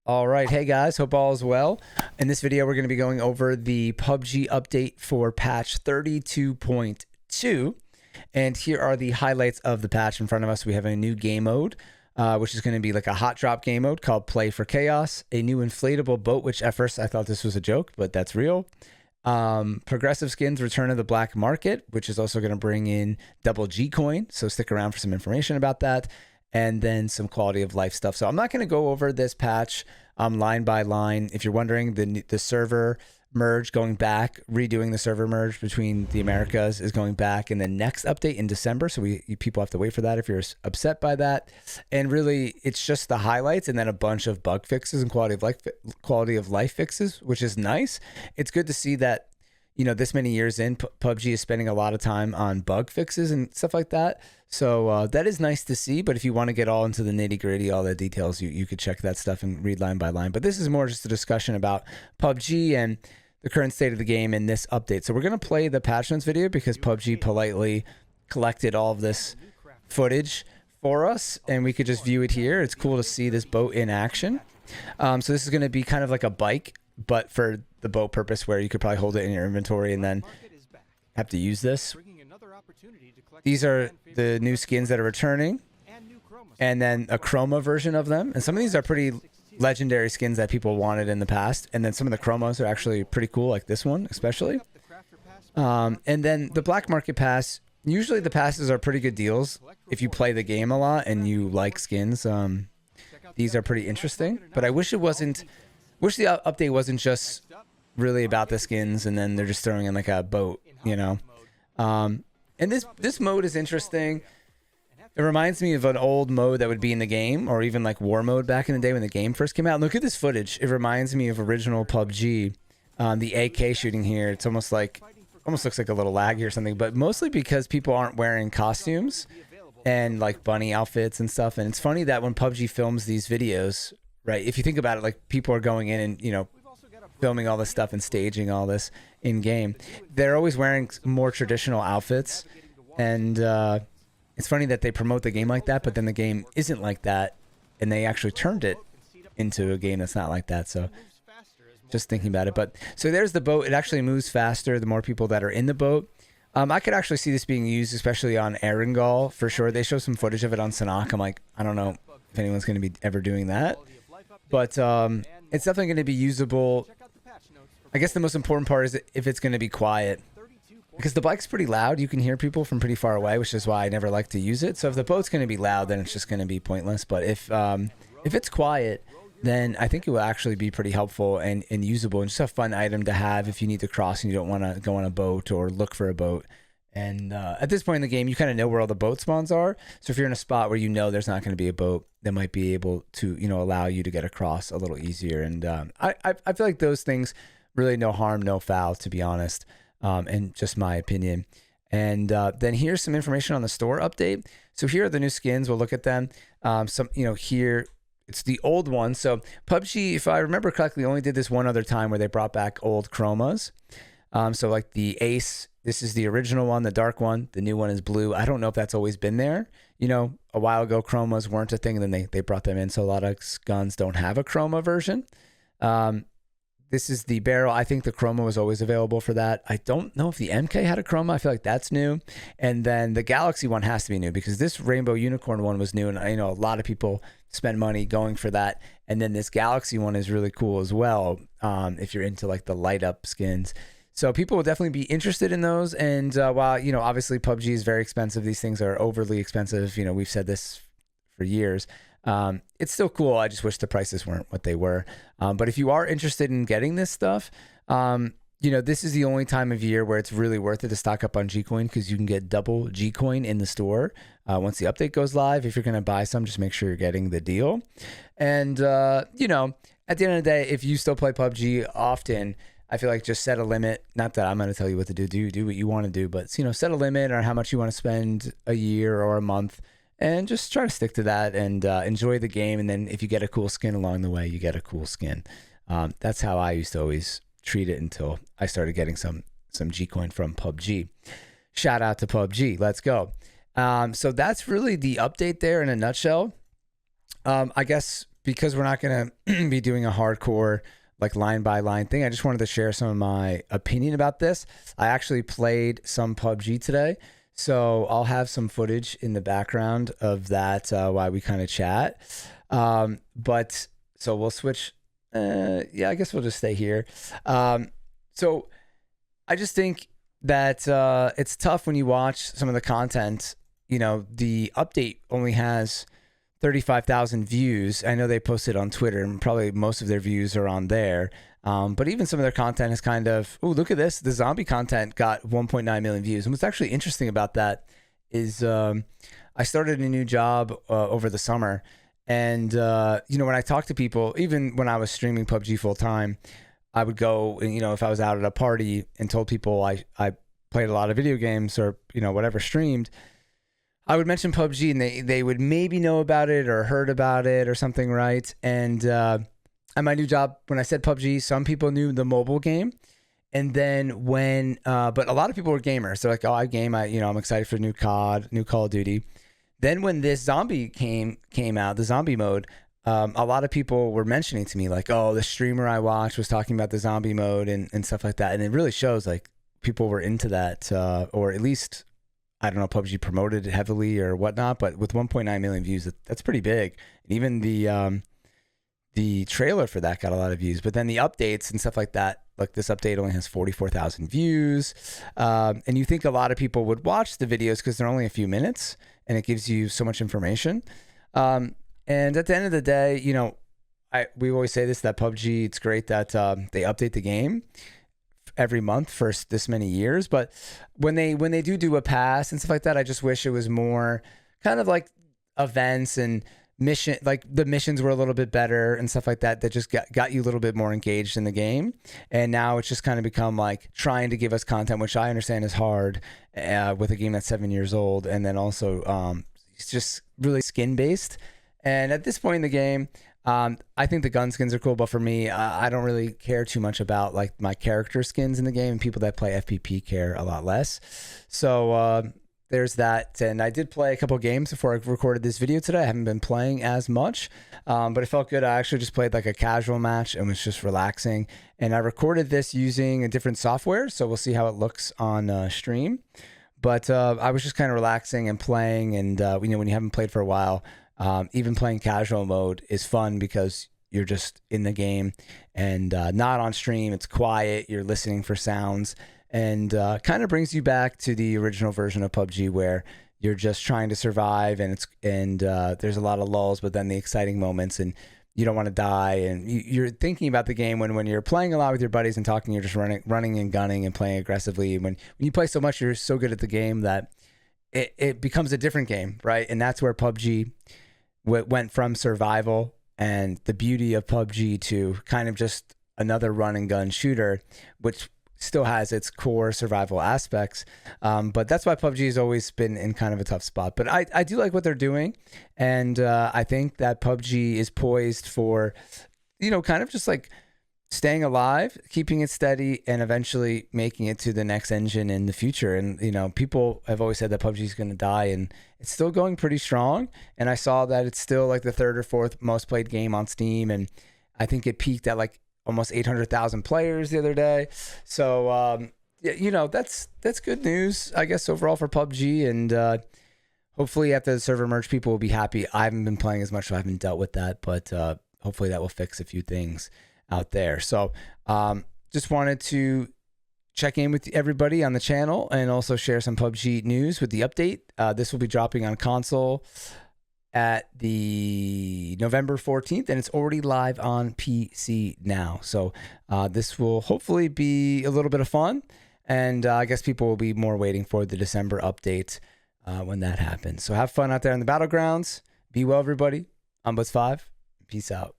All right, hey guys, hope all is well. In this video, we're going to be going over the PUBG update for patch 32.2. And here are the highlights of the patch in front of us. We have a new game mode, which is going to be like a hot drop game mode called Play for Chaos. A new inflatable boat, which at first I thought this was a joke, but that's real. Progressive skins, return of the black market, which is also going to bring in double G coin. So stick around for some information about that. And then some quality of life stuff. So I'm not going to go over this patch line by line. If you're wondering, the server merge going back, redoing the server merge between the Americas is going back in the next update in December. So people have to wait for that if you're upset by that. And really, it's just the highlights and then a bunch of bug fixes and quality of life fixes, which is nice. It's good to see that, you know, this many years in, PUBG is spending a lot of time on bug fixes and stuff like that. So that is nice to see. But if you want to get all into the nitty gritty, all the details, you could check that stuff and read line by line. But this is more just a discussion about PUBG and the current state of the game in this update. So we're going to play the patch notes video because PUBG politely collected all of this footage for us. And we could just view it here. It's cool to see this boat in action. So this is going to be kind of like a bike, but for the boat purpose where you could probably hold it in your inventory and then have to use this. These are the new skins that are returning, and then a chroma version of them. And some of these are pretty legendary skins that people wanted in the past. And then some of the chromos are actually pretty cool, like this one especially. And then the black market pass, usually the passes are pretty good deals if you play the game a lot and you like skins. These are pretty interesting, but I wish the update wasn't just really about the skins and then they're just throwing in like a boat, you know. And this mode is interesting. It reminds me of an old mode that would be in the game, or even like war mode back in the day when the game first came out. Look at this footage. It reminds me of original PUBG. The AK shooting here, it's almost looks like a little laggy or something, but mostly because people aren't wearing costumes and like bunny outfits and stuff. And it's funny that when PUBG films these videos, right, if you think about it, like people are going in and, you know, filming all this stuff and staging all this in game, they're always wearing more traditional outfits. And it's funny that they promote the game like that, but then the game isn't like that, and they actually turned it into a game that's not like that. So just thinking about it. But so there's the boat. It actually moves faster the more people that are in the boat. I could actually see this being used, especially on Erangel for sure. They show some footage of it on Sanhok. I'm like, I don't know if anyone's going to be ever doing that, but it's definitely going to be usable. I guess the most important part is if it's going to be quiet, because the bike's pretty loud. You can hear people from pretty far away, which is why I never like to use it. So if the boat's going to be loud, then it's just going to be pointless. But if it's quiet, then I think it will actually be pretty helpful and usable and just a fun item to have if you need to cross and you don't want to go on a boat or look for a boat. And at this point in the game, you kind of know where all the boat spawns are. So if you're in a spot where you know there's not going to be a boat, that might be able to, you know, allow you to get across a little easier. And I feel like those things really no harm, no foul, to be honest. And just my opinion. And then here's some information on the store update. So here are the new skins. We'll look at them. Here it's the old one. So PUBG, if I remember correctly, only did this one other time where they brought back old chromas. So like the Ace, this is the original one, the dark one. The new one is blue. I don't know if that's always been there. You know, a while ago, chromas weren't a thing, and then they brought them in. So a lot of guns don't have a chroma version. This is the barrel. I think the chroma was always available for that. I don't know if the MK had a chroma. I feel like that's new. And then the Galaxy one has to be new because this Rainbow Unicorn one was new. And I know a lot of people spend money going for that. And then this Galaxy one is really cool as well, if you're into like the light up skins. So people will definitely be interested in those. And while, you know, obviously PUBG is very expensive, these things are overly expensive. You know, we've said this for years. It's still cool. I just wish the prices weren't what they were. But if you are interested in getting this stuff, you know, this is the only time of year where it's really worth it to stock up on G-Coin because you can get double G-Coin in the store. Once the update goes live, if you're going to buy some, just make sure you're getting the deal. And, you know, at the end of the day, if you still play PUBG often, I feel like just set a limit. Not that I'm going to tell you what to do. Do what you want to do, but, you know, set a limit or how much you want to spend a year or a month. And just try to stick to that and enjoy the game. And then if you get a cool skin along the way, you get a cool skin. That's how I used to always treat it until I started getting some G-Coin from PUBG. Shout out to PUBG. Let's go. So that's really the update there in a nutshell. I guess because we're not going to be doing a hardcore like line by line thing, I just wanted to share some of my opinion about this. I actually played some PUBG today, so I'll have some footage in the background of that while we kind of chat. But so we'll switch. Yeah, I guess we'll just stay here. So I just think that it's tough when you watch some of the content. You know, the update only has 35,000 views. I know they posted on Twitter, and probably most of their views are on there. But even some of their content is kind of, oh, look at this. The zombie content got 1.9 million views. And what's actually interesting about that is I started a new job over the summer. And, you know, when I talk to people, even when I was streaming PUBG full time, I would go, and, you know, if I was out at a party and told people I played a lot of video games or, you know, whatever streamed, I would mention PUBG and they would maybe know about it or heard about it or something, right? And at my new job, when I said PUBG, some people knew the mobile game. And then when, but a lot of people were gamers. They're like, oh, I game, I'm excited for new COD, new Call of Duty. Then when this zombie came out, the zombie mode, a lot of people were mentioning to me like, oh, the streamer I watched was talking about the zombie mode and stuff like that. And it really shows like people were into that, or at least, I don't know, PUBG promoted it heavily or whatnot, but with 1.9 million views, that's pretty big. And even the trailer for that got a lot of views. But then the updates and stuff like that, like this update only has 44,000 views. And you think a lot of people would watch the videos because they're only a few minutes and it gives you so much information. And at the end of the day, you know, we always say this, that PUBG, it's great that they update the game every month for this many years, but when they do a pass and stuff like that, I just wish it was more kind of like events and mission, like the missions were a little bit better and stuff like that just got you a little bit more engaged in the game. And now it's just kind of become like trying to give us content, which I understand is hard with a game that's 7 years old, and then also it's just really skin based. And at this point in the game, I think the gun skins are cool, but for me, I don't really care too much about like my character skins in the game, and people that play FPP care a lot less. So there's that. And I did play a couple games before I recorded this video today. I haven't been playing as much, but it felt good. I actually just played like a casual match and was just relaxing. And I recorded this using a different software, so we'll see how it looks on stream. But I was just kind of relaxing and playing, and you know, when you haven't played for a while, even playing casual mode is fun because you're just in the game and not on stream. It's quiet. You're listening for sounds, and kind of brings you back to the original version of PUBG where you're just trying to survive, and there's a lot of lulls, but then the exciting moments, and you don't want to die, and you're thinking about the game when you're playing a lot with your buddies and talking. You're just running and gunning and playing aggressively. When you play so much, you're so good at the game that it becomes a different game, right? And that's where PUBG went from survival and the beauty of PUBG to kind of just another run and gun shooter, which still has its core survival aspects. But that's why PUBG has always been in kind of a tough spot. But I do like what they're doing. And I think that PUBG is poised for, you know, kind of just like staying alive, keeping it steady, and eventually making it to the next engine in the future. And, you know, people have always said that PUBG is going to die, and it's still going pretty strong. And I saw that it's still like the third or fourth most played game on Steam. And I think it peaked at like almost 800,000 players the other day. So, yeah, you know, that's good news, I guess, overall for PUBG. And hopefully after the server merge, people will be happy. I haven't been playing as much, so I haven't dealt with that, but hopefully that will fix a few things out there. So just wanted to check in with everybody on the channel and also share some PUBG news with the update. This will be dropping on console at the November 14th, and it's already live on PC now. So this will hopefully be a little bit of fun, and I guess people will be more waiting for the December update when that happens. So have fun out there in the battlegrounds. Be well, everybody. I'm Buzz5. Peace out.